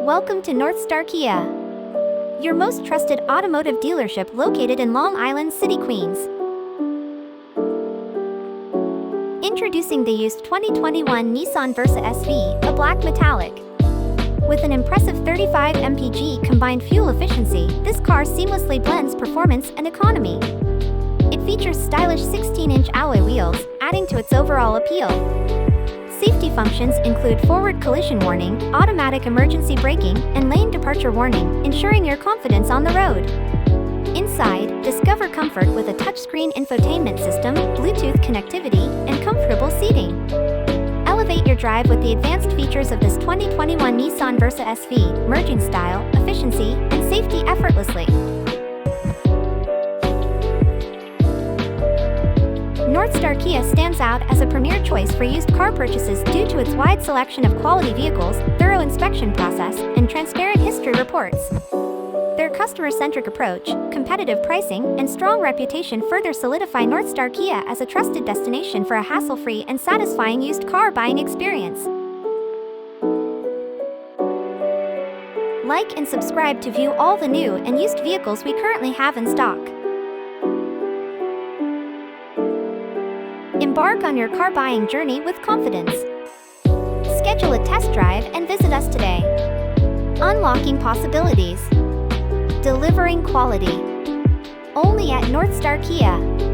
Welcome to Northstar Kia, your most trusted automotive dealership located in Long Island City, Queens. Introducing the used 2021 Nissan Versa Sv, a black metallic. With an impressive 35 mpg combined fuel efficiency, this car seamlessly blends performance and economy. It features stylish 16-inch alloy wheels, adding to its overall appeal. Safety functions include forward collision warning, automatic emergency braking, and lane departure warning, ensuring your confidence on the road. Inside, discover comfort with a touchscreen infotainment system, Bluetooth connectivity, and comfortable seating. Elevate your drive with the advanced features of this 2021 Nissan Versa Sv, merging style, efficiency, and safety effortlessly. Northstar Kia stands out as a premier choice for used car purchases due to its wide selection of quality vehicles, thorough inspection process, and transparent history reports. Their customer-centric approach, competitive pricing, and strong reputation further solidify Northstar Kia as a trusted destination for a hassle-free and satisfying used car buying experience. Like and subscribe to view all the new and used vehicles we currently have in stock. Embark on your car buying journey with confidence. Schedule a test drive and visit us today. Unlocking possibilities. Delivering quality. Only at Northstar Kia.